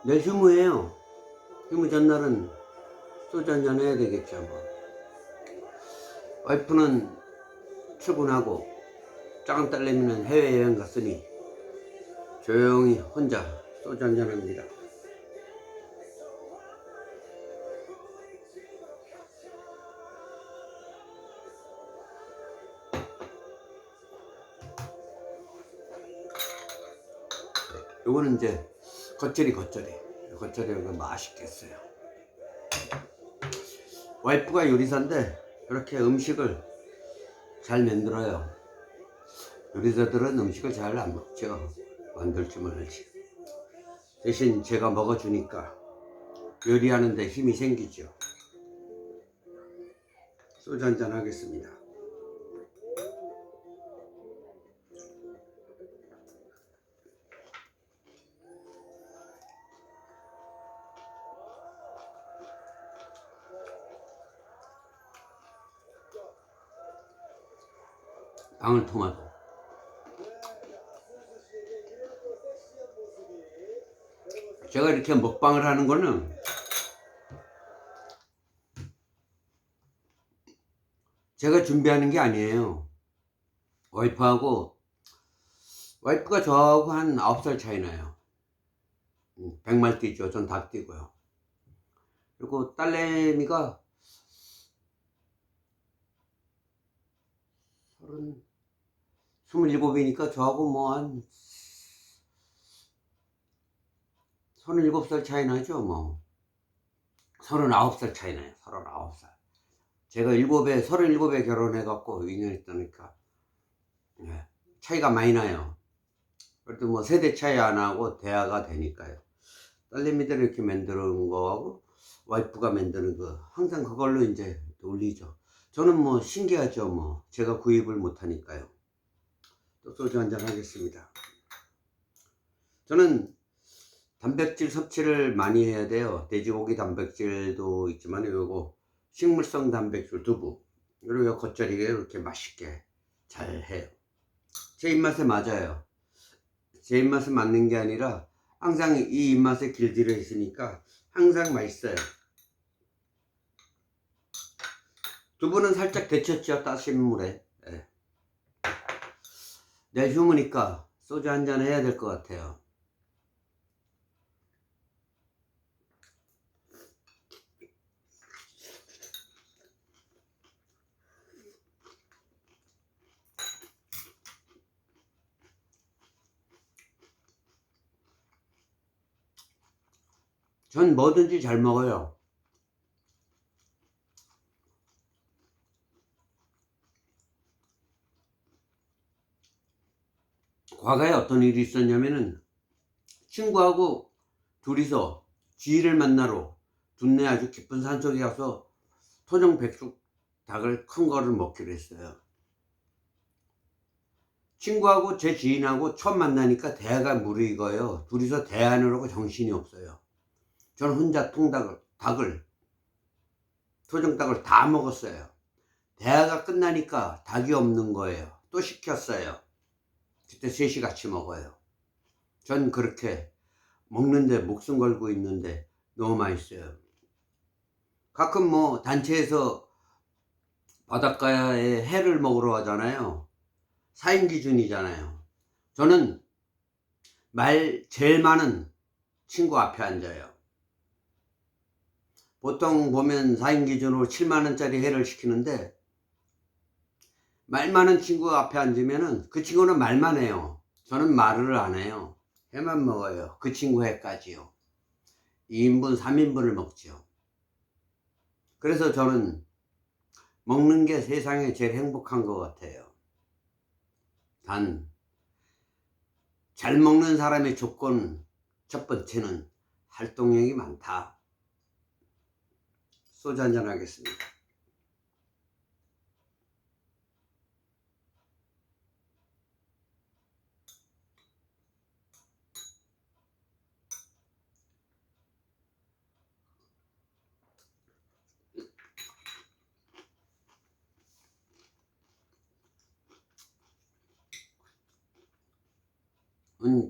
내일 휴무예요. 휴무 전날은 소주 한잔 해야 되겠죠 뭐. 와이프는 출근하고 작은 딸내미는 해외여행 갔으니 조용히 혼자 소주 한잔 합니다. 요거는 이제 겉절이 맛있겠어요. 와이프가 요리사인데 이렇게 음식을 잘 만들어요. 요리사들은 음식을 잘 안 먹죠. 만들 줄 알지. 대신 제가 먹어주니까 요리하는데 힘이 생기죠. 소주 한잔 하겠습니다. 방울토마토. 제가 이렇게 먹방을 하는 거는 제가 준비하는 게 아니에요. 와이프가 저하고 한 9살 차이 나요. 백말 뛰죠. 전 닭 뛰고요. 그리고 딸내미가 27이니까 저하고 뭐 한 37살 차이 나죠 뭐. 39살 차이 나요. 39살. 제가 37에 결혼해갖고 2년 있다니까 차이가 많이 나요. 그래도 뭐 세대 차이 안 하고 대화가 되니까요. 딸내미들 이렇게 만드는 거하고 와이프가 만드는 거 항상 그걸로 이제 올리죠. 저는 뭐 신기하죠 뭐. 제가 구입을 못하니까요. 또 소주 한잔 하겠습니다. 저는 단백질 섭취를 많이 해야 돼요. 돼지고기 단백질도 있지만 요거 식물성 단백질 두부, 그리고 요 겉절이가 이렇게 맛있게 잘 해요. 제 입맛에 맞아요. 제 입맛에 맞는 게 아니라 항상 이 입맛에 길들여 있으니까 항상 맛있어요. 두부는 살짝 데쳤죠. 따신 물에. 내일 휴무니까 소주 한잔 해야 될 것 같아요. 전 뭐든지 잘 먹어요. 과거에 어떤 일이 있었냐면은 친구하고 둘이서 쥐를 만나러 둔내 아주 깊은 산속에 가서 토종 백숙 닭을 큰 거를 먹기로 했어요. 친구하고 제 지인하고 처음 만나니까 대화가 무르익어요. 둘이서 대화하느라고 정신이 없어요. 저는 혼자 토종 닭을 다 먹었어요. 대화가 끝나니까 닭이 없는 거예요. 또 시켰어요. 그때 셋이 같이 먹어요. 전 그렇게 먹는데 목숨 걸고 있는데 너무 맛있어요. 가끔 뭐 단체에서 바닷가에 회를 먹으러 가잖아요. 4인 기준이잖아요. 저는 말 제일 많은 친구 앞에 앉아요. 보통 보면 4인 기준으로 7만원짜리 회를 시키는데 말 많은 친구 앞에 앉으면은 그 친구는 말만 해요. 저는 말을 안 해요. 회만 먹어요. 그 친구 회까지요. 2인분 3인분을 먹죠. 그래서 저는 먹는 게 세상에 제일 행복한 것 같아요. 단 잘 먹는 사람의 조건 첫 번째는 활동량이 많다. 소주 한잔 하겠습니다.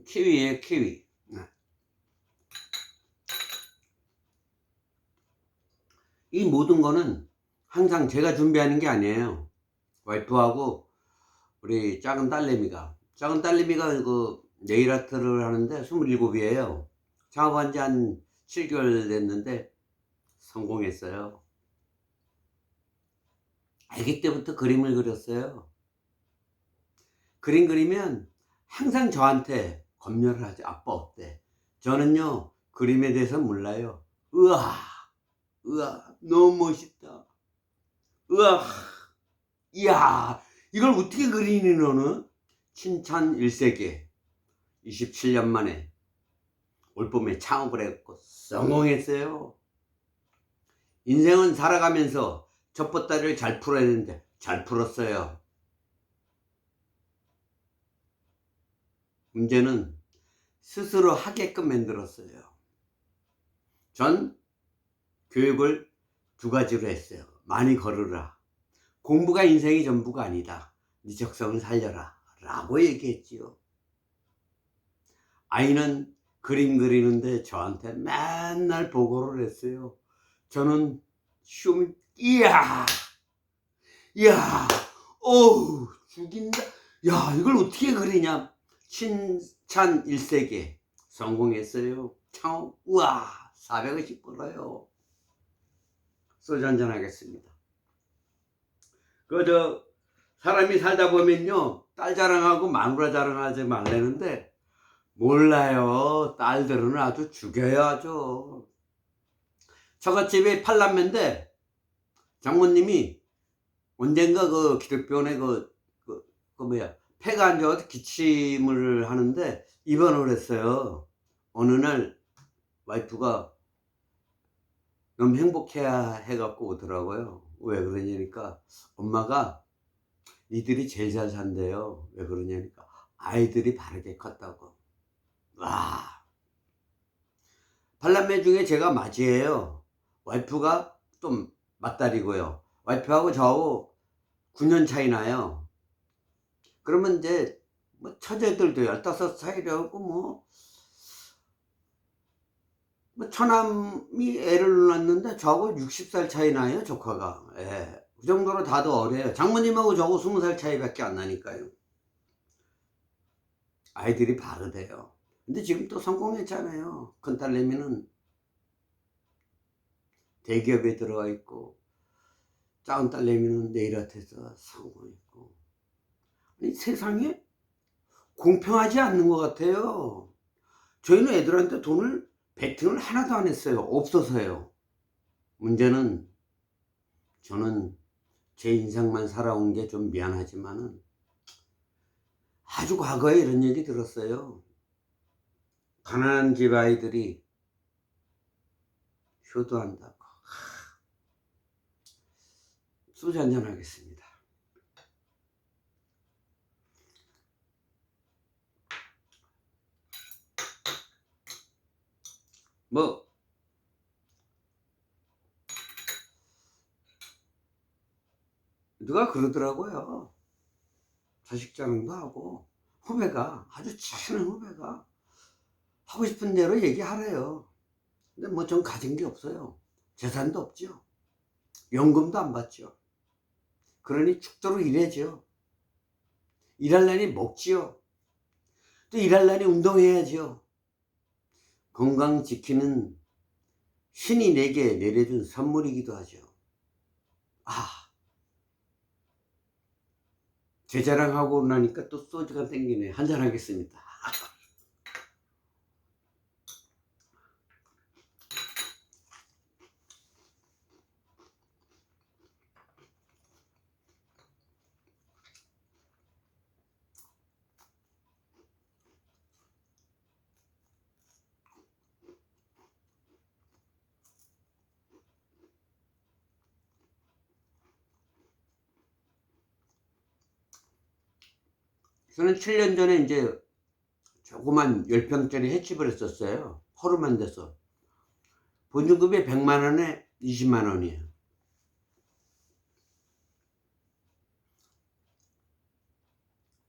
키위예요, 키위. 이 모든 거는 항상 제가 준비하는 게 아니에요. 와이프하고 우리 작은 딸내미가 그 네일 아트를 하는데 27이에요. 창업한 지 한 7개월 됐는데 성공했어요. 아기 때부터 그림을 그렸어요. 그림 그리면 항상 저한테 검열을 하죠. 아빠 어때? 저는요, 그림에 대해서 몰라요. 우와, 우와, 너무 멋있다. 우와, 이야, 이걸 어떻게 그리니 너는? 칭찬 일세계. 27년 만에 올봄에 창업을 했고 성공했어요. 인생은 살아가면서 젖보따리를 잘 풀어야 되는데 잘 풀었어요. 문제는 스스로 하게끔 만들었어요. 전 교육을 두 가지로 했어요. 많이 걸으라. 공부가 인생이 전부가 아니다. 네 적성을 살려라 라고 얘기했지요. 아이는 그림 그리는데 저한테 맨날 보고를 했어요. 저는 시험이 이야 어우 죽인다. 야, 이걸 어떻게 그리냐. 칭찬 일세계 성공했어요. 창업 우와 450 벌어요. 소주 한잔 하겠습니다. 사람이 살다 보면요, 딸 자랑하고 마누라 자랑하지 말라는데 몰라요. 딸들은 아주 죽여요. 아주 처갓집에 8남매인데 장모님이 언젠가 그 기독병원에 폐가 안 좋아서 기침을 하는데 입원을 했어요. 어느 날 와이프가 너무 행복해야 해갖고 오더라고요. 왜 그러냐니까 엄마가 니들이 제일 잘 산대요. 왜 그러냐니까 아이들이 바르게 컸다고. 와, 8남매 중에 제가 맞이에요. 와이프가 좀 맞다리고요. 와이프하고 저하고 9년 차이 나요. 그러면 이제 뭐 처제들도 15살이라고 처남이 애를 낳았는데 저하고 60살 차이 나요. 조카가. 예. 그 정도로 다들 어려요. 장모님하고 저하고 20살 차이밖에 안 나니까요. 아이들이 바르대요. 근데 지금 또 성공했잖아요. 큰딸내미는 대기업에 들어가 있고 작은 딸내미는 네일 아트에서 성공했고. 아니, 세상에 공평하지 않는 것 같아요. 저희는 애들한테 돈을 베팅을 하나도 안 했어요. 없어서요. 문제는 저는 제 인생만 살아온 게 좀 미안하지만은 아주 과거에 이런 얘기 들었어요. 가난한 집 아이들이 효도한다고. 소주 한잔 하겠습니다. 누가 그러더라고요. 자식 자랑도 하고 후배가 아주 친한 후배가 하고 싶은 대로 얘기하래요. 근데 전 가진 게 없어요. 재산도 없죠. 연금도 안 받죠. 그러니 죽도록 일해죠. 일하려니 먹지요. 또 일하려니 운동해야죠. 건강 지키는 신이 내게 내려준 선물이기도 하죠. 제 자랑하고 나니까 또 소주가 땡기네. 한잔 하겠습니다. 저는 7년 전에 이제 조그만 10평짜리 횟집을 했었어요. 허름한 데서. 보증금이 100만 원에 20만 원이에요.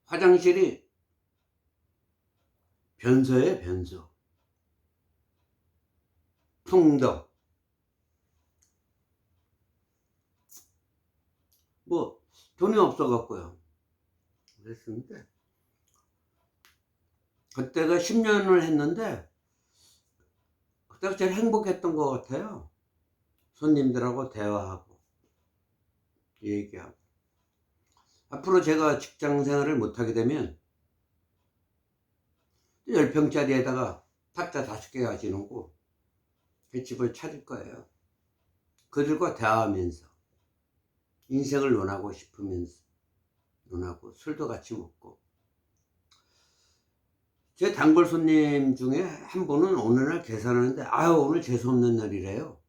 화장실이 변소예요, 변소. 통덕. 돈이 없어갖고요. 그랬는데 그때가 10년을 했는데 그때가 제일 행복했던 것 같아요. 손님들하고 대화하고 얘기하고. 앞으로 제가 직장 생활을 못하게 되면 10평짜리에다가 탁자 5개 가지고 집을 차릴 거예요. 그들과 대화하면서 인생을 논하고 싶으면서 논하고 술도 같이 먹고. 제 단골 손님 중에 한 분은 어느 날 계산하는데 아유 오늘 재수없는 날이래요.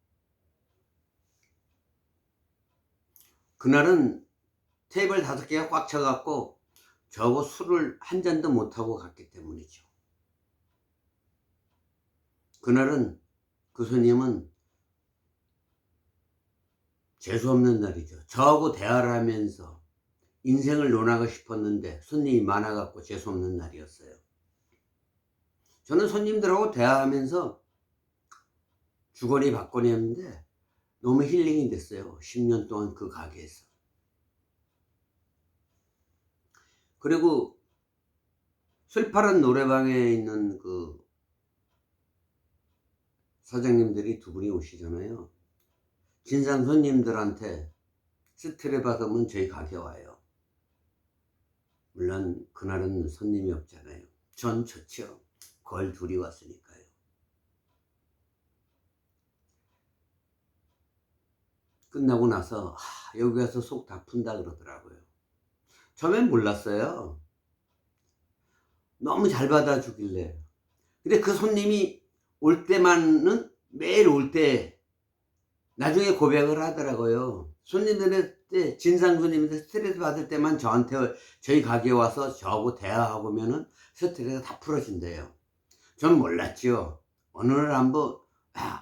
그날은 테이블 5개가 꽉 차갖고 저하고 술을 한 잔도 못하고 갔기 때문이죠. 그날은 그 손님은 재수없는 날이죠. 저하고 대화를 하면서 인생을 논하고 싶었는데 손님이 많아갖고 재수없는 날이었어요. 저는 손님들하고 대화하면서 주거니 받거니 했는데 너무 힐링이 됐어요. 10년 동안 그 가게에서. 그리고 술 파는 노래방에 있는 그 사장님들이 2분이 오시잖아요. 진상 손님들한테 스트레스 받으면 저희 가게 와요. 물론 그날은 손님이 없잖아요. 전 좋죠. 걸 2이 왔으니까요. 끝나고 나서 여기 와서 속 다 푼다 그러더라고요. 처음엔 몰랐어요. 너무 잘 받아주길래. 근데 그 손님이 올 때만은 매일 올 때 나중에 고백을 하더라고요. 손님들한테 진상 손님한테 스트레스 받을 때만 저희 가게에 와서 저하고 대화하고면은 스트레스가 다 풀어진대요. 전 몰랐죠. 어느 날 한번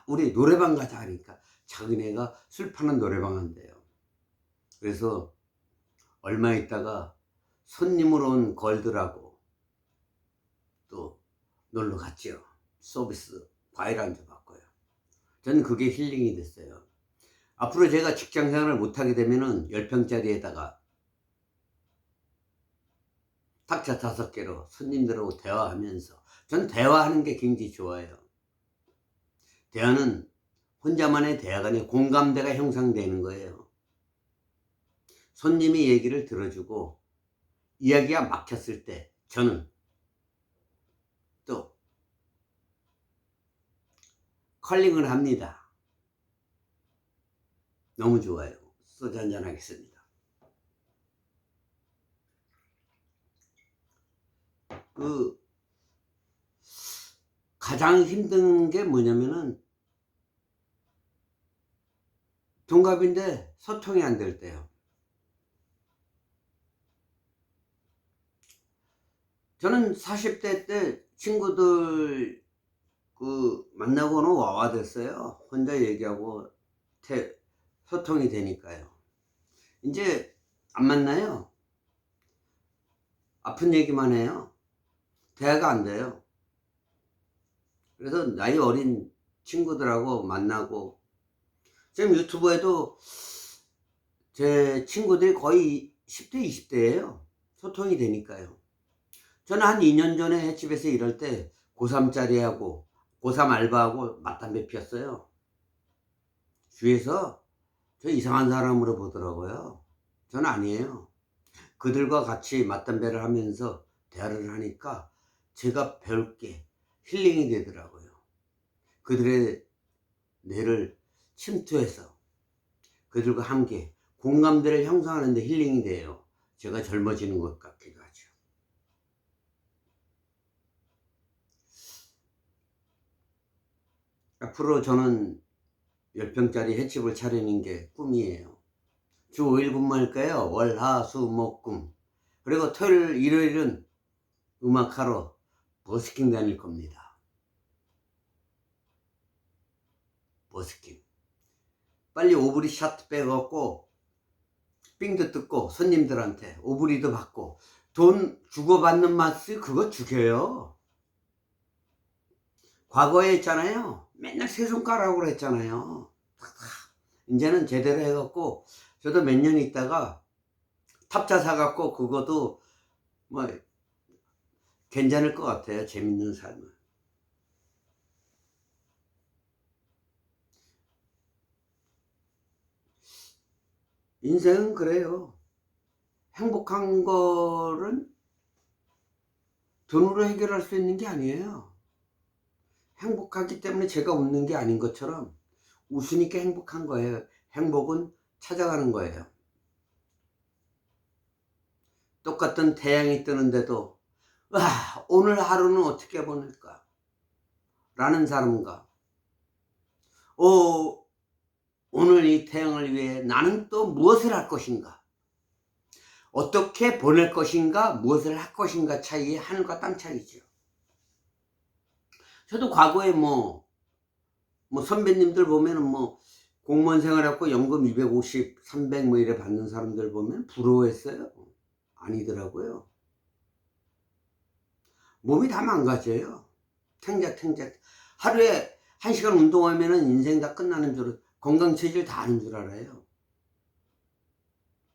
우리 노래방 가자 하니까 자기네가 술 파는 노래방 한대요. 그래서 얼마 있다가 손님으로 온 걸들하고 또 놀러 갔죠. 서비스 과일 안주 받고요. 저는 그게 힐링이 됐어요. 앞으로 제가 직장 생활을 못하게 되면은 10평짜리에다가 탁자 5개로 손님들하고 대화하면서, 전 대화하는 게 굉장히 좋아요. 대화는 혼자만의 대화가 아니라 공감대가 형성되는 거예요. 손님이 얘기를 들어주고 이야기가 막혔을 때 저는 또 컬링을 합니다. 너무 좋아요. 소주 한잔 하겠습니다. 가장 힘든 게 뭐냐면은 동갑인데 소통이 안 될 때요. 저는 40대 때 친구들 만나고는 와와 됐어요. 혼자 얘기하고 소통이 되니까요. 이제 안 만나요. 아픈 얘기만 해요. 대화가 안 돼요. 그래서 나이 어린 친구들하고 만나고, 지금 유튜브에도 제 친구들이 거의 10대 20대예요 소통이 되니까요. 저는 한 2년 전에 횟집에서 일할 때 고3짜리하고 고3 알바하고 맞담배 피웠어요. 주위에서 저 이상한 사람으로 보더라고요. 저는 아니에요. 그들과 같이 맞담배를 하면서 대화를 하니까 제가 배울 게 힐링이 되더라고요. 그들의 뇌를 침투해서 그들과 함께 공감대를 형성하는 데 힐링이 돼요. 제가 젊어지는 것 같기도 하죠. 앞으로 저는 10평짜리 횟집을 차리는 게 꿈이에요. 주 5일 근무할까요? 월, 화, 수, 목, 금. 그리고 토요일, 일요일은 음악하러 버스킹 다닐 겁니다. 버스킹. 빨리 오브리 샷 빼갖고 삥도 뜯고 손님들한테 오브리도 받고 돈 주고받는 맛이 그거 죽여요. 과거에 있잖아요. 맨날 세 손가락으로 했잖아요. 이제는 제대로 해갖고 저도 몇 년 있다가 합자 사갖고 그것도 뭐 괜찮을 것 같아요. 재밌는 삶은. 인생은 그래요. 행복한 거는 돈으로 해결할 수 있는 게 아니에요. 행복하기 때문에 제가 웃는 게 아닌 것처럼 웃으니까 행복한 거예요. 행복은 찾아가는 거예요. 똑같은 태양이 뜨는데도 오늘 하루는 어떻게 보낼까 라는 사람과 오늘 이 태양을 위해 나는 또 무엇을 할 것인가, 어떻게 보낼 것인가, 무엇을 할 것인가 차이에 하늘과 땅 차이죠. 저도 과거에 뭐 선배님들 보면은 공무원 생활하고 연금 250, 300 뭐 이래 받는 사람들 보면 부러워했어요. 아니더라고요. 몸이 다 망가져요. 탱자탱자. 하루에 1시간 운동하면은 인생 다 끝나는 줄, 건강체질 다 아는 줄 알아요.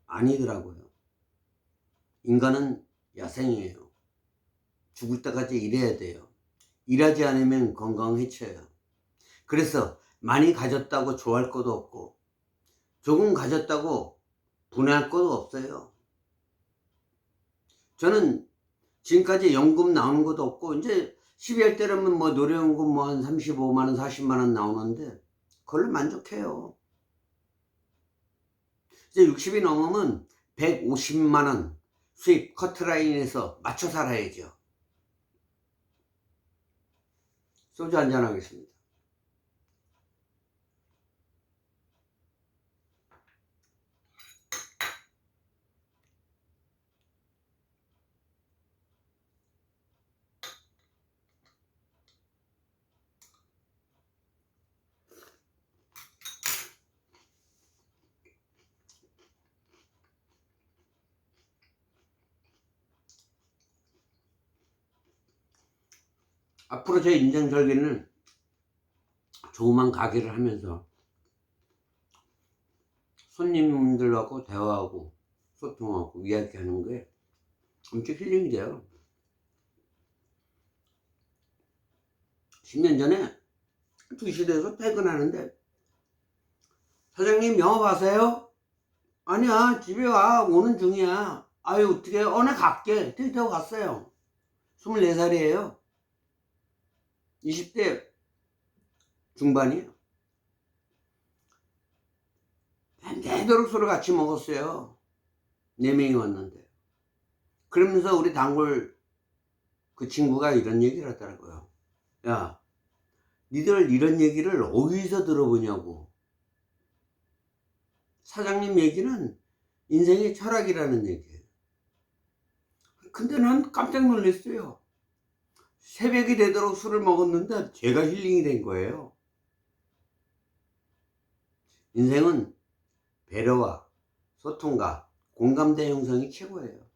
아니더라고요. 인간은 야생이에요. 죽을 때까지 일해야 돼요. 일하지 않으면 건강 해쳐요. 그래서 많이 가졌다고 좋아할 것도 없고 조금 가졌다고 분해할 것도 없어요. 저는 지금까지 연금 나오는 것도 없고 이제 12월 때라면 노령연금 한 35만원 40만원 나오는데 그걸로 만족해요. 이제 60이 넘으면 150만원 수입 커트라인에서 맞춰 살아야죠. 소주 한잔 하겠습니다. 앞으로 제 인생 설계는 조그만 가게를 하면서 손님들하고 대화하고 소통하고 이야기하는 게 엄청 힐링이 돼요. 10년 전에 2시 돼서 퇴근하는데 사장님 영업하세요? 아니야, 집에 와, 오는 중이야. 아유, 어떻게 나 갈게. 태워 갔어요. 24살이에요 20대 중반이에요. 밤새도록 술을 같이 먹었어요. 4명이 왔는데. 그러면서 우리 단골 그 친구가 이런 얘기를 하더라고요. 야, 니들 이런 얘기를 어디서 들어보냐고. 사장님 얘기는 인생의 철학이라는 얘기예요. 근데 난 깜짝 놀랐어요. 새벽이 되도록 술을 먹었는데 제가 힐링이 된 거예요. 인생은 배려와 소통과 공감대 형성이 최고예요.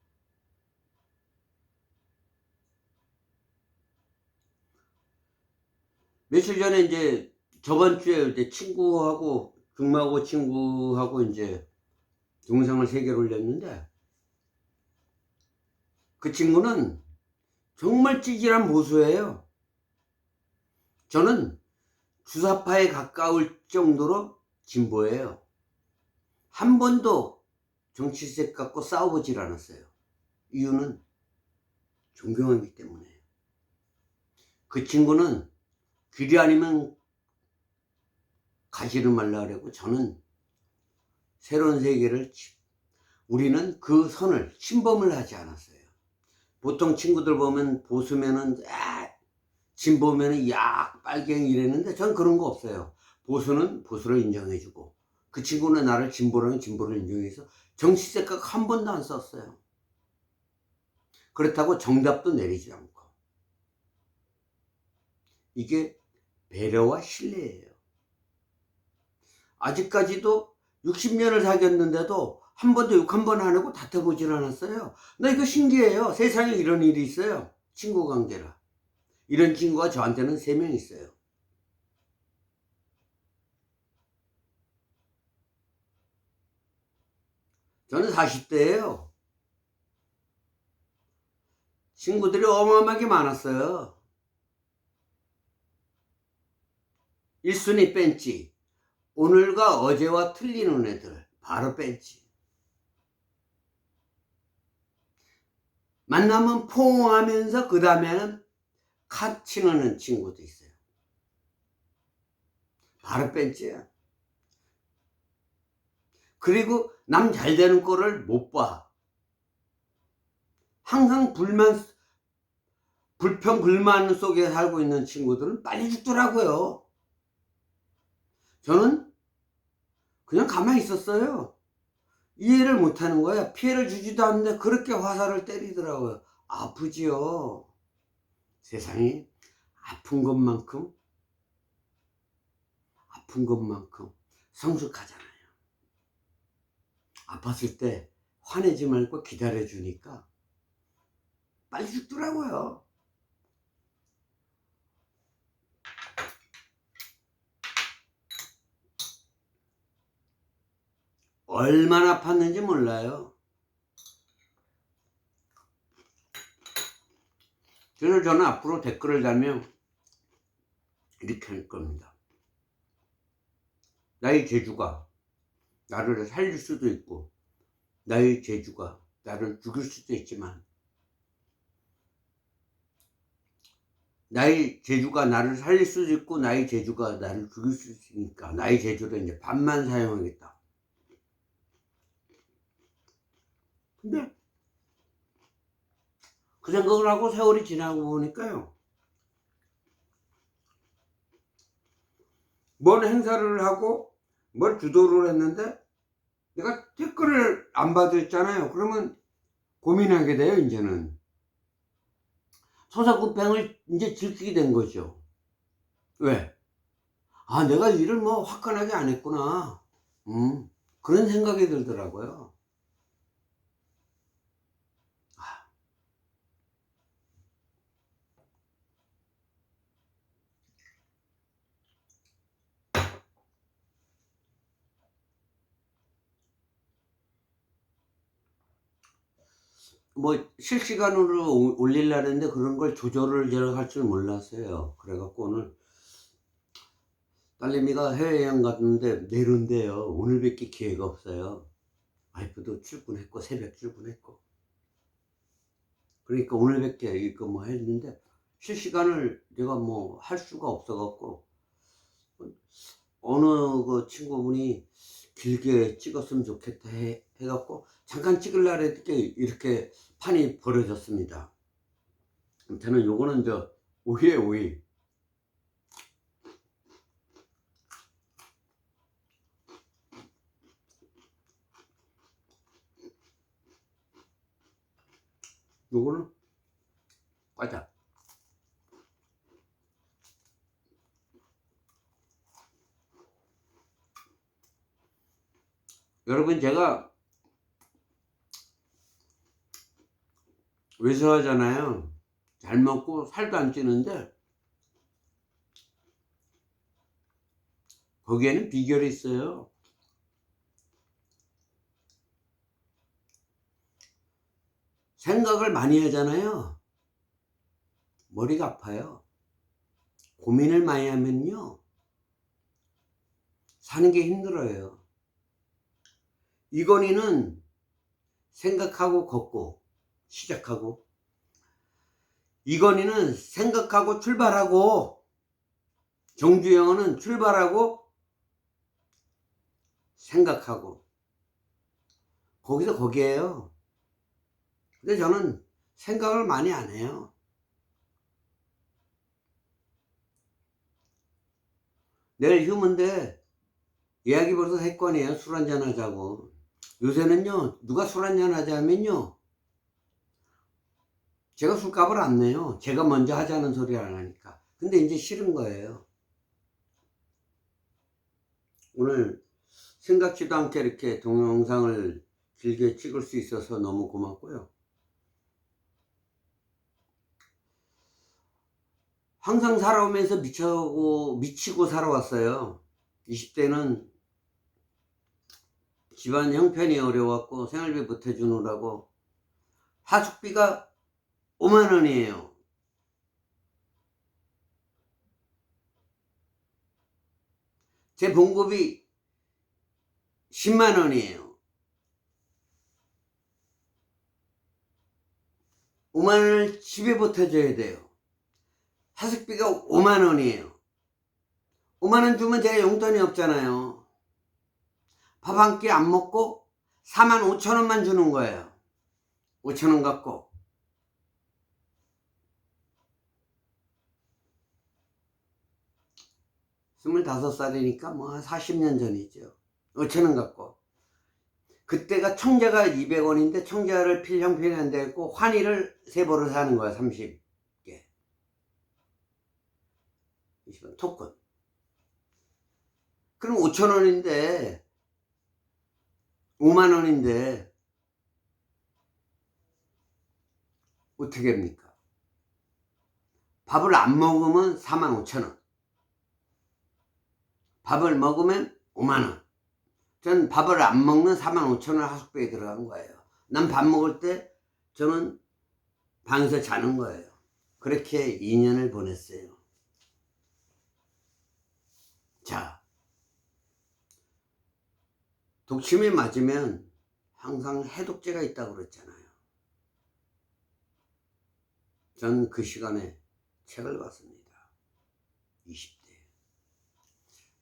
며칠 전에 이제 저번 주에 이제 친구하고 중마고 친구하고 이제 동영상을 3개를 올렸는데 그 친구는 정말 찌질한 보수예요. 저는 주사파에 가까울 정도로 진보예요. 한 번도 정치색 갖고 싸워보질 않았어요. 이유는 존경하기 때문에. 그 친구는 귀리 아니면 가지를 말라 그러고 저는 새로운 세계를, 우리는 그 선을 침범을 하지 않았어요. 보통 친구들 보면 보수면은 진보면은 빨갱이 이랬는데 전 그런 거 없어요. 보수는 보수를 인정해주고 그 친구는 나를 진보라는 진보를 인정해서 정치 생각 한 번도 안 썼어요. 그렇다고 정답도 내리지 않고. 이게 배려와 신뢰예요. 아직까지도 60년을 사귀었는데도 한 번도 욕 한 번 안 하고 다퉈보질 않았어요. 나 이거 신기해요. 세상에 이런 일이 있어요. 친구 관계라. 이런 친구가 저한테는 3명 있어요. 저는 40대예요 친구들이 어마어마하게 많았어요. 1순위 뺀지, 오늘과 어제와 틀리는 애들 바로 뺀지. 만나면 포옹하면서 그 다음에는 카 치는 친구도 있어요. 바로 뺀지야. 그리고 남 잘 되는 꼴을 못 봐. 항상 불평 불만 속에 살고 있는 친구들은 빨리 죽더라고요. 저는 그냥 가만히 있었어요. 이해를 못하는 거야. 피해를 주지도 않는데 그렇게 화살을 때리더라고요. 아프지요. 세상이 아픈 것만큼 성숙하잖아요. 아팠을 때 화내지 말고 기다려주니까 빨리 죽더라고요. 얼마나 아팠는지 몰라요. 그래서 저는 앞으로 댓글을 달면 이렇게 할 겁니다. 나의 재주가 나를 살릴 수도 있고, 나의 재주가 나를 죽일 수도 있지만, 나의 재주가 나를 살릴 수도 있고, 나의 재주가 나를 죽일 수 있으니까 나의 재주를 이제 반만 사용하겠다. 근데 그 생각을 하고 세월이 지나고 보니까요, 뭔 행사를 하고 뭘 주도를 했는데 내가 댓글을 안 받았잖아요. 그러면 고민하게 돼요. 이제는 소사구팽을 이제 즐기게 된 거죠. 왜? 아, 내가 일을 뭐 화끈하게 안 했구나. 그런 생각이 들더라고요. 뭐 실시간으로 올리려는데 그런 걸 조절을 제가 할 줄 몰랐어요. 그래갖고 오늘 딸내미가 해외여행 갔는데 내려온대요. 오늘밖에 기회가 없어요. 와이프도 출근했고 새벽 출근했고, 그러니까 오늘밖에 이거 뭐 했는데 실시간을 내가 뭐 할 수가 없어갖고, 어느 그 친구분이 길게 찍었으면 좋겠다 해갖고 잠깐 찍으려고 했더니 이렇게 판이 벌어졌습니다. 저는 요거는 저 오이에 오이. 요거는 과자. 여러분, 제가 외소하잖아요. 잘 먹고 살도 안 찌는데 거기에는 비결이 있어요. 생각을 많이 하잖아요. 머리가 아파요. 고민을 많이 하면요, 사는 게 힘들어요. 이건희는 생각하고 걷고 시작하고, 이건희는 생각하고 출발하고, 정주영은 출발하고 생각하고, 거기서 거기에요. 근데 저는 생각을 많이 안 해요. 내일 휴무인데 예약이 벌써 했건이에요. 술 한잔 하자고. 요새는요, 누가 술 한잔 하자면요, 제가 술값을 안 내요. 제가 먼저 하자는 소리 안 하니까. 근데 이제 싫은 거예요. 오늘 생각지도 않게 이렇게 동영상을 길게 찍을 수 있어서 너무 고맙고요. 항상 살아오면서 미치고 살아왔어요. 20대는 집안 형편이 어려웠고 생활비 못 해주느라고 하숙비가 5만 원이에요. 제 봉급이 10만 원이에요. 5만 원을 집에 보태줘야 돼요. 하숙비가 5만 원이에요. 5만 원 주면 제가 용돈이 없잖아요. 밥 한 끼 안 먹고 4만 5천 원만 주는 거예요. 5천 원 갖고. 스물다섯 살이니까 뭐 한 40년 전이죠. 5천 원 갖고. 그때가 청자가 200원인데 청자를 필형편이 안 되고 환희를 3보를 사는 거야. 30개. 20원 토큰. 그럼 5천 원인데 5만 원인데 어떻게 합니까? 밥을 안 먹으면 4만 5천 원. 밥을 먹으면 5만 원. 전 밥을 안 먹는 4만 5천 원 하숙비에 들어간 거예요. 난 밥 먹을 때 저는 방에서 자는 거예요. 그렇게 2년을 보냈어요. 자, 독침이 맞으면 항상 해독제가 있다고 그랬잖아요. 전 그 시간에 책을 봤습니다. 20대.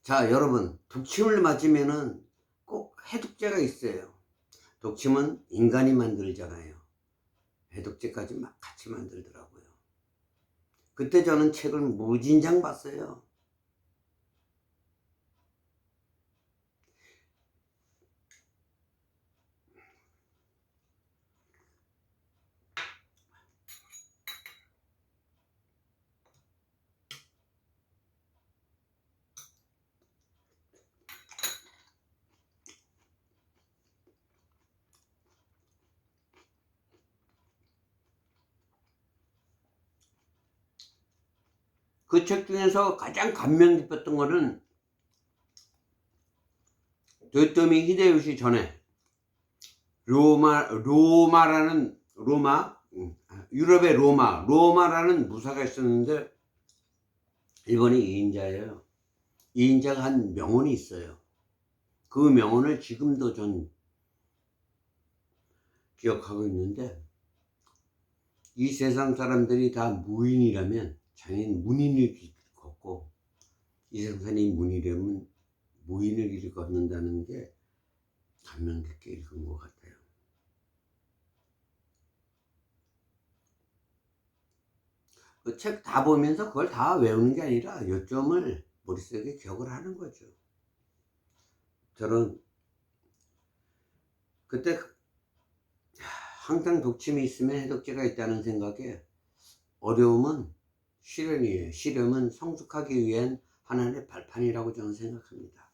자, 여러분, 독침을 맞으면은 꼭 해독제가 있어요. 독침은 인간이 만들잖아요. 해독제까지 막 같이 만들더라고요. 그때 저는 책을 무진장 봤어요. 그 책 중에서 가장 감명 깊었던 거는 도요토미 히데요시 전에 로마라는 유럽의 로마라는 무사가 있었는데 일본이 2인자예요. 2인자가 한 명언이 있어요. 그 명언을 지금도 전 기억하고 있는데, 이 세상 사람들이 다 무인이라면 자기는 문인의 길을 걷고, 이 세상이 문이라면 무인의 길을 걷는다는 게 감명 깊게 읽은 것 같아요. 그 책 다 보면서 그걸 다 외우는 게 아니라 요점을 머릿속에 기억을 하는 거죠. 저는 그때 항상 독침이 있으면 해독제가 있다는 생각에 어려움은 시련이에요. 시련은 성숙하기 위한 하나의 발판이라고 저는 생각합니다.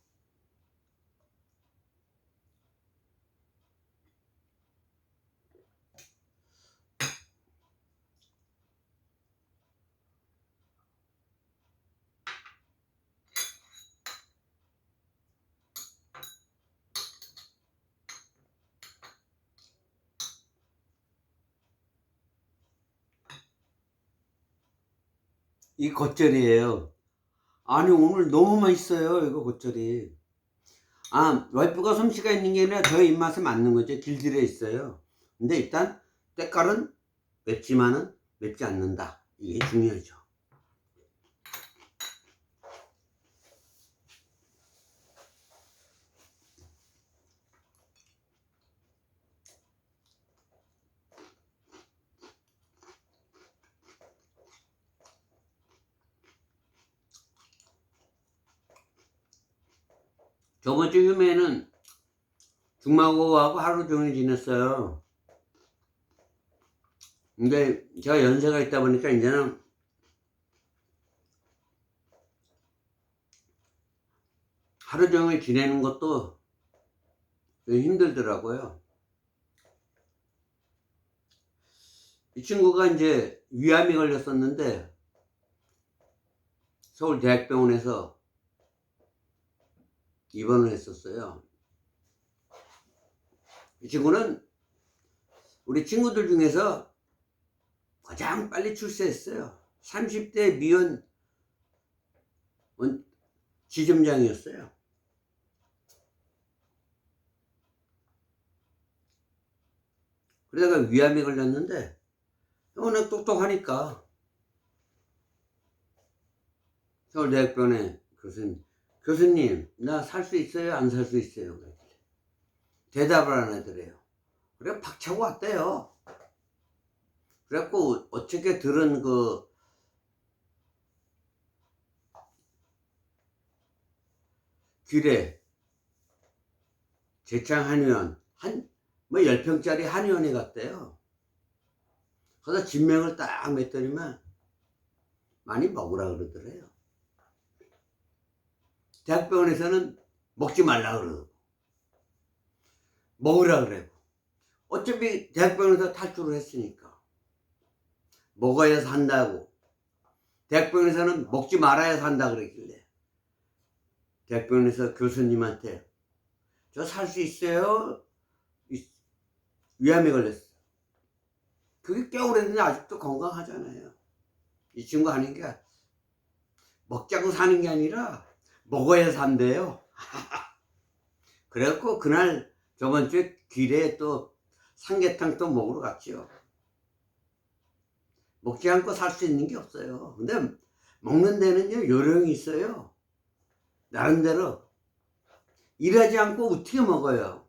이 겉절이에요. 아니 오늘 너무 맛있어요. 이거 겉절이. 와이프가 솜씨가 있는 게 아니라 저의 입맛에 맞는 거죠. 길들여 있어요. 근데 일단 때깔은 맵지만은 맵지 않는다. 이게 중요하죠. 저번 주 휴메는 중마고하고 하루 종일 지냈어요. 근데 제가 연세가 있다 보니까 이제는 하루 종일 지내는 것도 좀 힘들더라고요. 이 친구가 이제 위암이 걸렸었는데 서울대학병원에서 입원을 했었어요. 이 친구는 우리 친구들 중에서 가장 빨리 출세했어요. 30대 미혼 지점장이었어요. 그러다가 위암에 걸렸는데 워낙 똑똑하니까 서울대학병원에 교수님 나 살 수 있어요? 안 살 수 있어요? 대답을 안 하더래요. 그래 박차고 왔대요. 그래갖고 어떻게 들은 그 길에 제창 한의원 뭐 10평짜리 한의원에 갔대요. 거기서 진명을 딱 맺더니만 많이 먹으라 그러더래요. 대학병원에서는 먹지 말라 그러고 먹으라 그래고 어차피 대학병원에서 탈출을 했으니까 먹어야 산다고, 대학병원에서는 먹지 말아야 산다 그랬길래 대학병원에서 교수님한테 저 살 수 있어요? 위암에 걸렸어. 그게 꽤 오래됐는데 아직도 건강하잖아요. 이 친구 하는 게 먹자고 사는 게 아니라 먹어야 산대요. 그래갖고 그날 저번 주에 길에 또 삼계탕 또 먹으러 갔지요. 먹지 않고 살 수 있는 게 없어요. 근데 먹는 데는요 요령이 있어요. 나름대로 일하지 않고 어떻게 먹어요.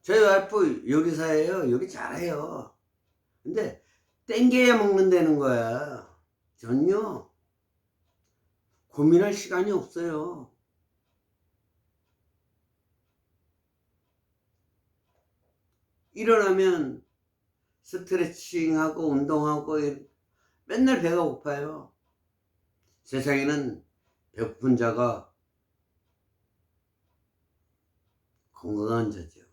저희 와이프 요리사예요. 요리 잘해요. 근데 땡겨야 먹는다는 거야. 전요 고민할 시간이 없어요. 일어나면 스트레칭하고 운동하고 맨날 배가 고파요. 세상에는 배고픈 자가 건강한 자죠.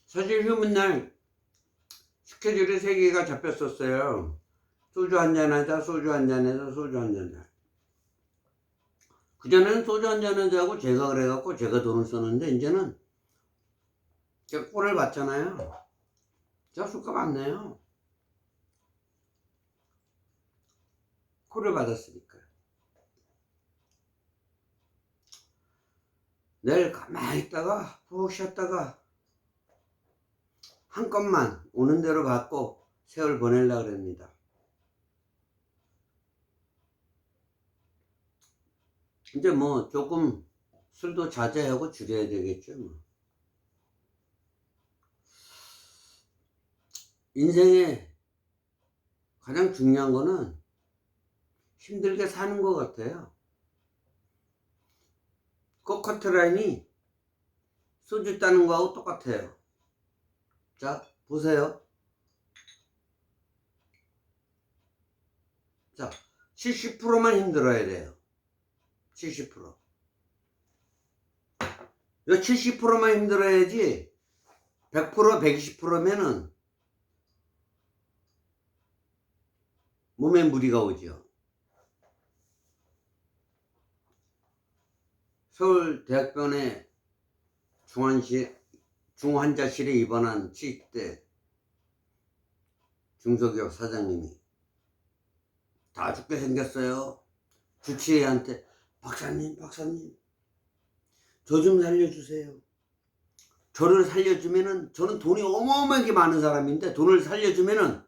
사실 휴문날 스케줄이 3개가 잡혔었어요. 소주 한잔하자, 소주 한잔하자, 소주 한잔하자. 그전에는 소주 한잔하자고 제가 그래갖고 제가 돈을 썼는데 이제는 제가 꼴을 봤잖아요. 제가 술값 안 내요. 꼴을 받았으니까. 내일 가만히 있다가 푹 쉬었다가 한껏만 오는 대로 받고 세월 보내려고 그럽니다. 이제 뭐 조금 술도 자제하고 줄여야 되겠죠. 뭐. 인생에 가장 중요한 거는 힘들게 사는 것 같아요. 그 커트라인이 소주 따는 거하고 똑같아요. 자, 보세요. 자, 70%만 힘들어야 돼요. 70%. 이 70%만 힘들어야지 100%, 120%면은 몸에 무리가 오죠. 서울대학병원에 중환자실에 입원한 70대 중소기업 사장님이 다 죽게 생겼어요. 주치의한테 박사님 저 좀 살려주세요. 저를 살려주면은, 저는 돈이 어마어마하게 많은 사람인데 돈을 살려주면은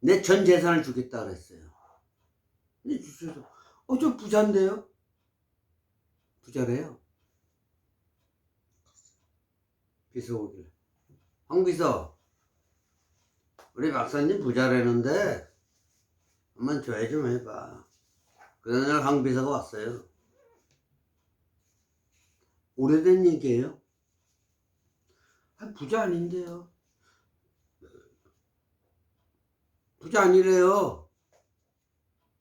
내 전 재산을 주겠다 그랬어요. 근데 주치의도 저 부자인데요? 부자래요. 비서 오길래 황 비서, 우리 박사님 부자라는데 한번 조회 좀 해봐. 그날 황 비서가 왔어요. 오래된 얘기예요. 부자 아닌데요. 부자 아니래요.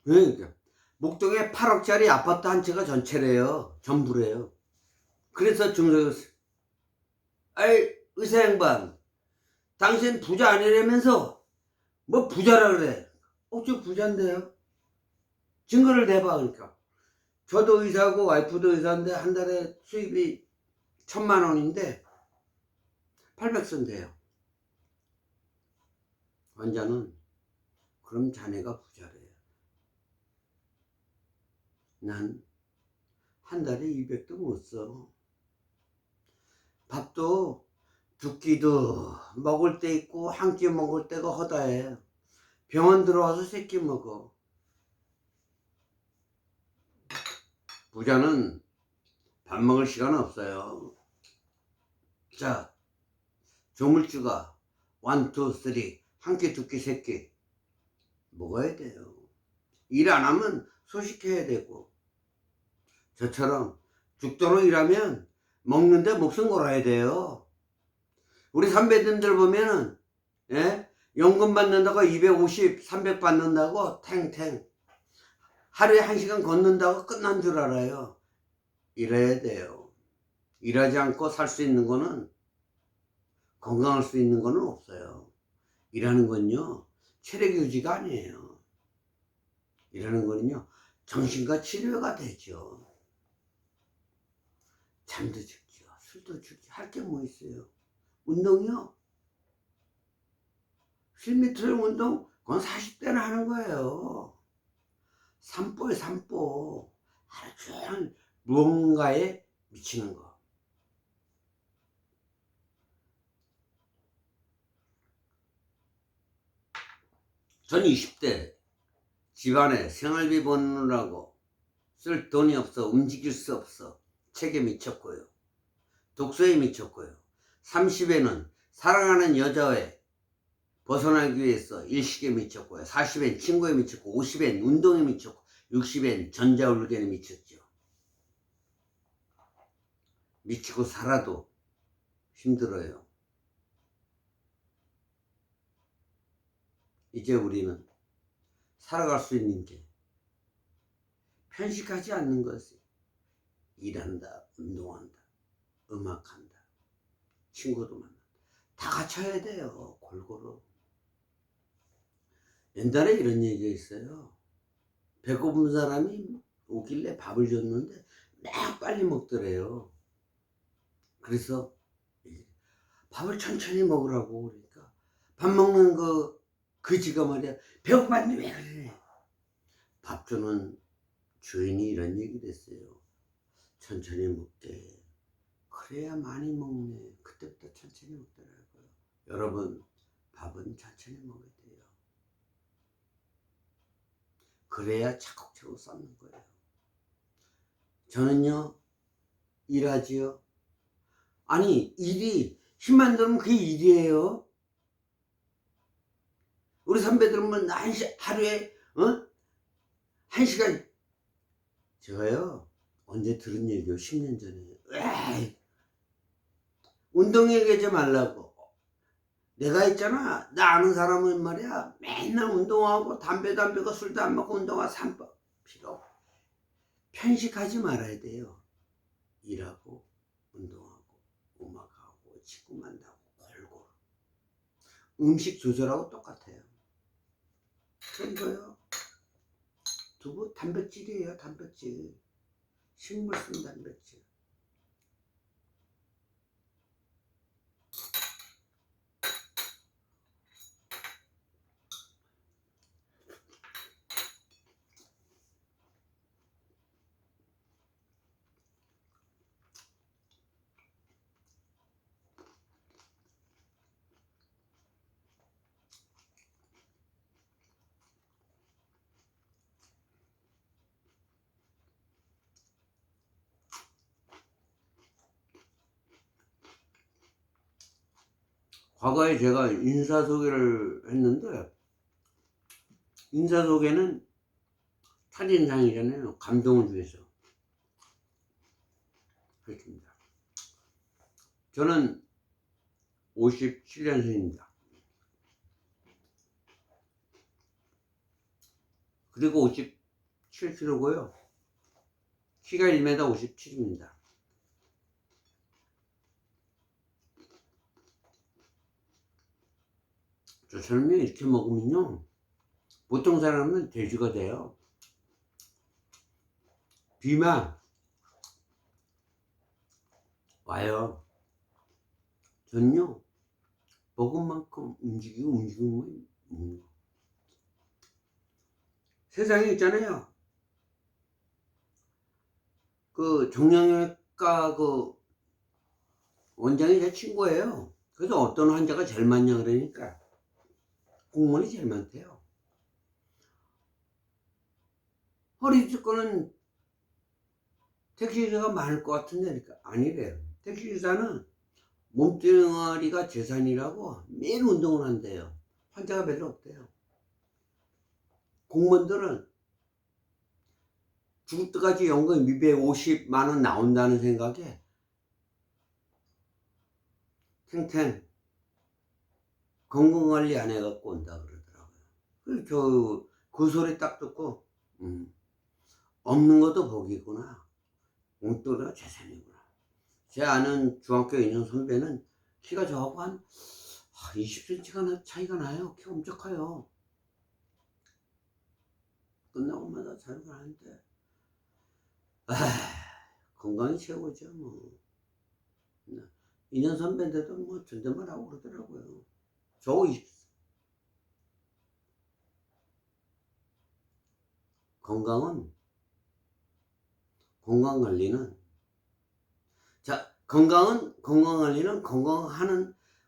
그러니까 목동에 8억짜리 아파트 한 채가 전체래요. 전부래요. 그래서 중소기업, 아이 의사 양반, 당신 부자 아니라면서 뭐 부자라 그래. 저 부자인데요. 증거를 대봐. 그러니까 저도 의사고 와이프도 의사인데 한 달에 수입이 1,000만 원인데 800선대요. 환자는 그럼 자네가 부자래요. 난 한 달에 200도 못 써. 밥도 두 끼도 먹을 때 있고 한 끼 먹을 때가 허다해. 병원 들어와서 세 끼 먹어. 부자는 밥 먹을 시간 없어요. 자, 조물주가 1, 2, 3 한 끼, 두 끼, 세 끼 먹어야 돼요. 일 안 하면 소식해야 되고, 저처럼 죽도록 일하면 먹는데 목숨 걸어야 돼요. 우리 선배님들 보면은 연금 받는다고 250, 300 받는다고 탱탱 하루에 1시간 걷는다고 끝난 줄 알아요. 일해야 돼요. 일하지 않고 살 수 있는 거는, 건강할 수 있는 거는 없어요. 일하는 건요 체력 유지가 아니에요. 일하는 거는요 정신과 치료가 되죠. 잠도 죽죠. 술도 죽죠. 할 게 뭐 있어요. 운동이요, 10m 운동 그건 40대나 하는 거예요. 산보에 산보. 하루 종일 무언가에 미치는 거. 전 20대 집안에 생활비 버느라고 쓸 돈이 없어 움직일 수 없어 책에 미쳤고요. 독서에 미쳤고요. 30에는 사랑하는 여자에 벗어나기 위해서 일식에 미쳤고요. 40엔 친구에 미쳤고, 50엔 운동에 미쳤고, 60엔 전자울견에 미쳤죠. 미치고 살아도 힘들어요. 이제 우리는 살아갈 수 있는 게 편식하지 않는 것이, 일한다, 운동한다, 음악한다, 친구도 만난다, 다 갖춰야 돼요. 골고루. 옛날에 이런 얘기가 있어요. 배고픈 사람이 오길래 밥을 줬는데 막 빨리 먹더래요. 그래서 밥을 천천히 먹으라고. 그러니까 밥 먹는 그지가 말이야, 배고팠는데 왜 그래. 밥 주는 주인이 이런 얘기를 했어요. 천천히 먹게. 그래야 많이 먹네. 그때부터 천천히 먹더라고요. 여러분, 밥은 천천히 먹어야 돼요. 그래야 차곡차곡 쌓는 거예요. 저는요 일하지요. 아니, 일이 힘만 들면 그게 일이에요. 우리 선배들은 하루에 1시간. 제가요 언제 들은 얘기요, 10년 전에. 에이, 운동 얘기하지 말라고. 내가 있잖아, 나 아는 사람은 말이야 맨날 운동하고 담배도 안 피고 술도 안 먹고 운동하고 산법 필요 없고. 편식하지 말아야 돼요. 일하고 운동하고 음악 친구 만나고 골고루. 음식 조절하고 똑같아요. 이거요. 두부 단백질이에요. 단백질. 식물성 단백질. 과거에 제가 인사소개를 했는데, 인사소개는 첫인상이잖아요. 감동을 위해서 했습니다. 저는 57년생입니다. 그리고 57kg고요. 키가 1m 57입니다. 저처럼 이렇게 먹으면요, 보통 사람은 돼지가 돼요. 비만 와요. 저는요, 먹은 만큼 움직이면 세상에 있잖아요. 그 정형외과 그 원장이 제 친구예요. 그래서 어떤 환자가 제일 많냐 그러니까 공무원이 제일 많대요. 허리 조건은 택시기사가 많을 것 같은데, 그러니까 아니래요. 택시기사는 몸뚱아리가 재산이라고 매일 운동을 한대요. 환자가 별로 없대요. 공무원들은 죽을 때까지 연금 250만 원 나온다는 생각에 탱탱 건강관리 안 해갖고 온다 그러더라고요. 그래서 그 소리 딱 듣고 없는 것도 복이구나. 몸뚱아리가 재산이구나. 제 아는 중학교 2년 선배는 키가 저하고 한 20cm가 차이가 나요. 키가 엄청 커요. 끝나고마다 자유가 하는데 건강이 최고죠. 뭐 2년 선배인데도 뭐 존댓말 하고 그러더라고요. 저 건강관리는 건강관리는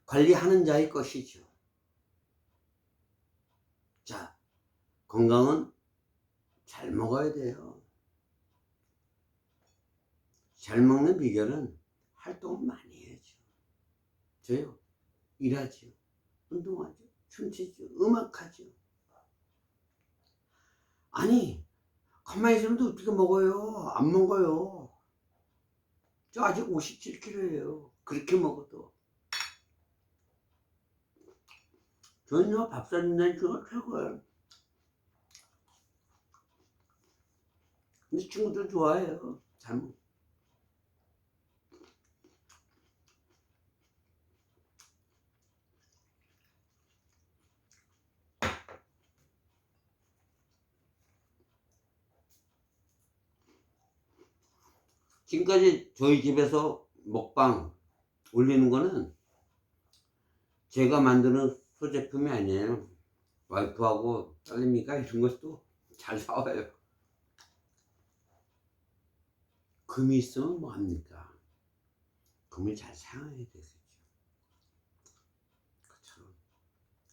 관리하는 자의 것이죠. 자, 건강은 잘 먹어야 돼요. 잘 먹는 비결은 활동을 많이 해야죠. 저요, 일하죠, 운동하죠, 춤추죠, 음악하죠. 아니, 가만히 있으면 어떻게 먹어요? 안 먹어요. 저 아직 57kg예요. 그렇게 먹어도. 저는요, 밥 사준다는 친구가 최고예요. 근데 친구들 좋아해요. 잘 먹어. 지금까지 저희 집에서 먹방 올리는 거는 제가 만드는 소제품이 아니에요. 와이프하고 딸내미가 이런 것도 잘 사와요. 금이 있으면 뭐합니까? 금을 잘 사용해야 되겠죠. 그처럼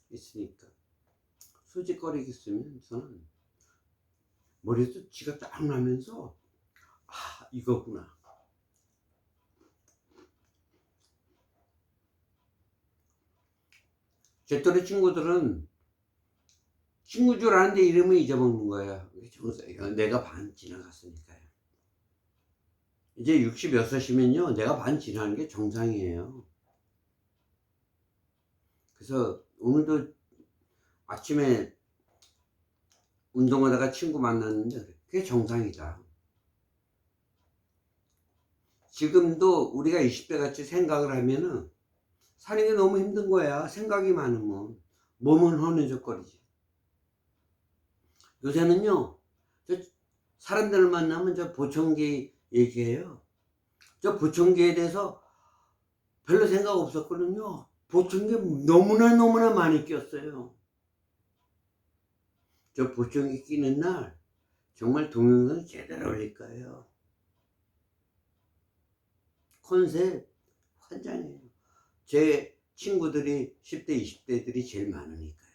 있으니까 소짓거리 있으면 저는 머리에서 쥐가 딱 나면서 이거구나. 제 또래 친구들은 친구 줄 아는데 이름을 잊어먹는 거예요. 내가 반 지나갔으니까요. 이제 66이면요, 내가 반 지나는 게 정상이에요. 그래서 오늘도 아침에 운동하다가 친구 만났는데 그게 정상이다. 지금도 우리가 20대 같이 생각을 하면은 사는 게 너무 힘든 거야. 생각이 많으면. 몸은 허느적거리지. 요새는요, 저 사람들을 만나면 저 보청기 얘기해요. 저 보청기에 대해서 별로 생각 없었거든요. 보청기 너무나 많이 꼈어요. 저 보청기 끼는 날 정말 동영상 제대로 올릴 거예요. 컨셉 환장해요. 제 친구들이 10대, 20대들이 제일 많으니까요.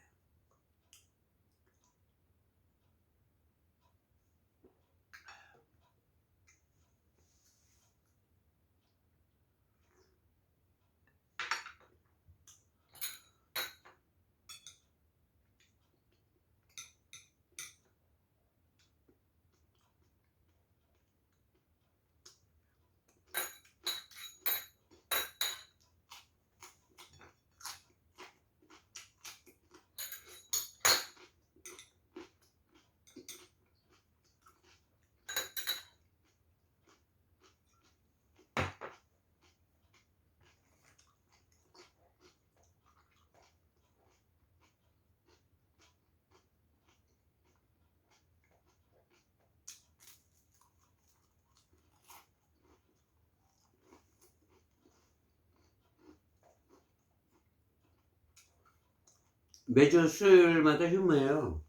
매주 수요일마다 휴무예요.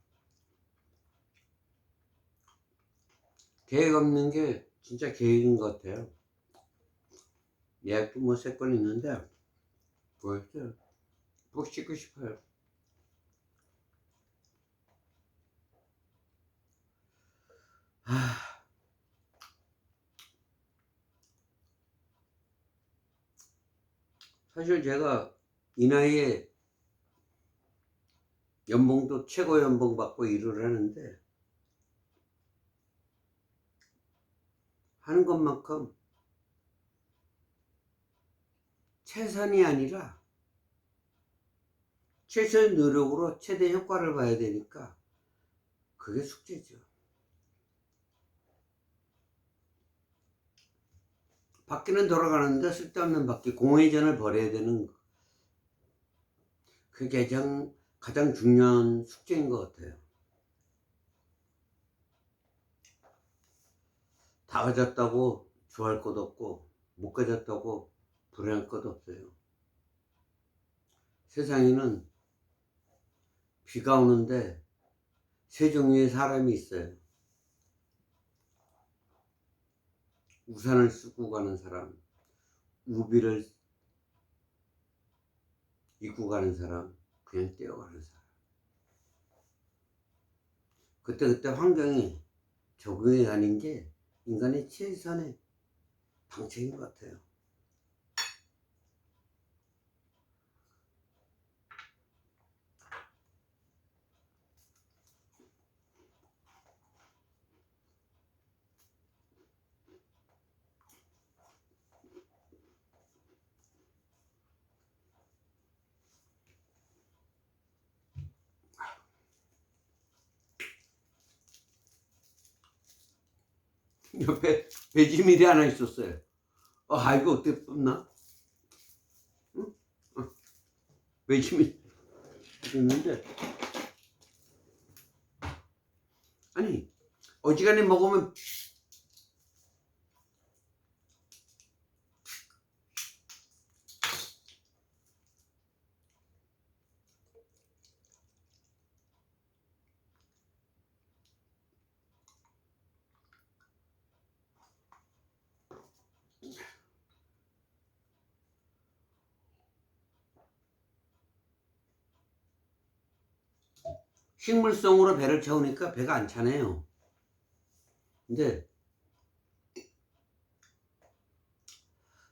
계획 없는 게 진짜 계획인 것 같아요. 예약도 뭐 3건 있는데 뭐였어요? 푹 쉬고 싶어요. 사실 제가 이 나이에 연봉도 최고 연봉 받고 일을 하는데 하는 것만큼 최선이 아니라 최선의 노력으로 최대 효과를 봐야 되니까 그게 숙제죠. 바퀴는 돌아가는데 쓸데없는 바퀴, 공회전을 벌여야 되는 거. 그게 가장 중요한 숙제인 것 같아요. 다 가졌다고 좋아할 것도 없고 못 가졌다고 불행할 것도 없어요. 세상에는 비가 오는데 세 종류의 사람이 있어요. 우산을 쓰고 가는 사람, 우비를 입고 가는 사람, 그냥 뛰어가는 사람. 그때 환경에 적응해 가는 게 인간의 최선의 방책인 것 같아요. 옆에 배지밀이 하나 있었어요. 이거 어떻게 뽑나? 응? 배지밀 있는데, 아니 어지간히 먹으면 식물성으로 배를 채우니까 배가 안 차네요. 근데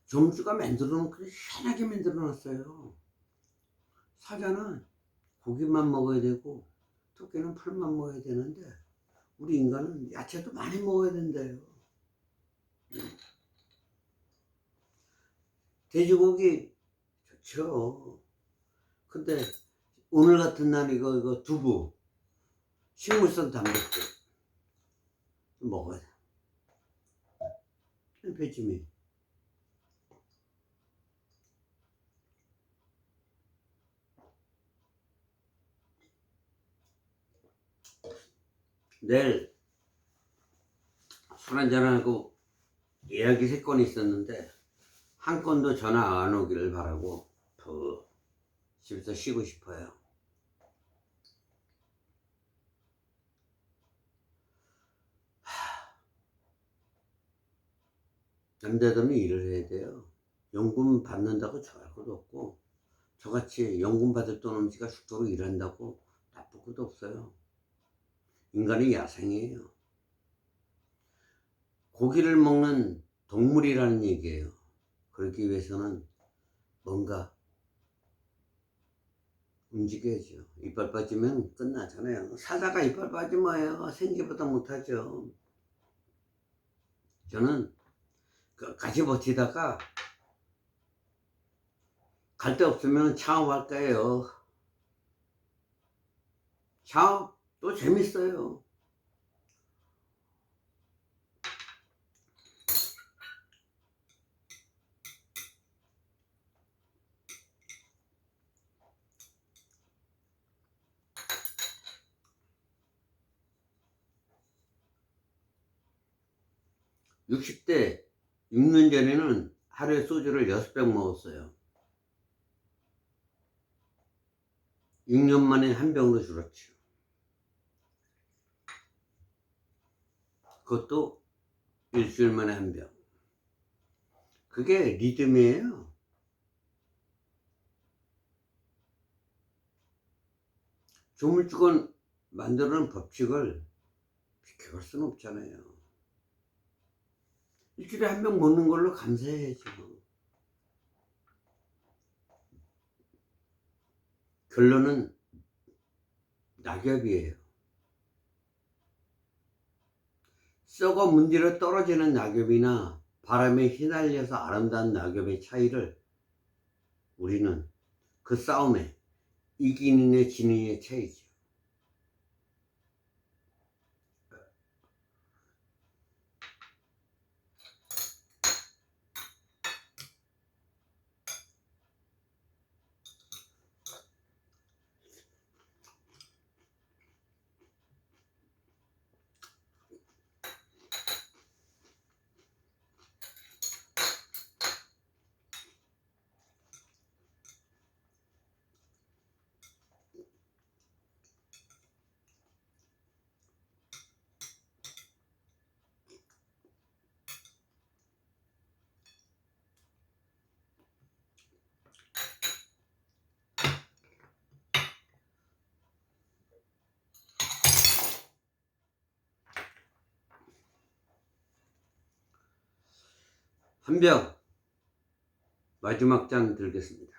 점주가 만들어 놓고 희한하게 만들어 놨어요. 사자는 고기만 먹어야 되고 토끼는 풀만 먹어야 되는데 우리 인간은 야채도 많이 먹어야 된대요. 돼지고기 좋죠. 근데 오늘 같은 날 이거 두부, 식물성 단백질 먹어야 돼. 배지밀. 내일 술 한잔하고 예약이 3건 있었는데 한 건도 전화 안 오기를 바라고 집에서 쉬고 싶어요. 남자들은 일을 해야 돼요. 연금 받는다고 좋아할 것도 없고, 저같이 연금 받을 돈 없이가 죽도록 일한다고 나쁠 것도 없어요. 인간이 야생이에요. 고기를 먹는 동물이라는 얘기예요. 그러기 위해서는 뭔가 움직여야죠. 이빨 빠지면 끝나잖아요. 살다가 이빨 빠지면 생기보다 못하죠. 저는 같이 버티다가 갈 데 없으면 창업할 거예요. 창업도 재밌어요. (60대) 6년 전에는 하루에 소주를 6병 먹었어요. 6년 만에 한 병으로 줄었죠. 그것도 일주일 만에 한 병. 그게 리듬이에요. 조물주건 만들어 놓은 법칙을 비켜갈 수는 없잖아요. 일주일에 한 병 먹는 걸로 감사해야죠. 결론은 낙엽이에요. 썩어 문지러 떨어지는 낙엽이나 바람에 휘날려서 아름다운 낙엽의 차이를 우리는 그 싸움에 이기는 애 지는 애 차이죠. 한 병 마지막 잔 들겠습니다.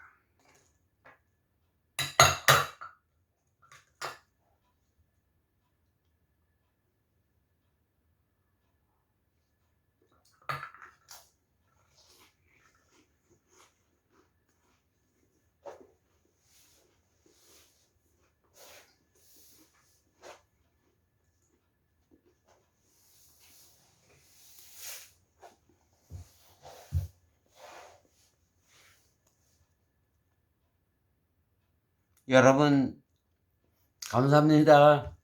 여러분 감사합니다.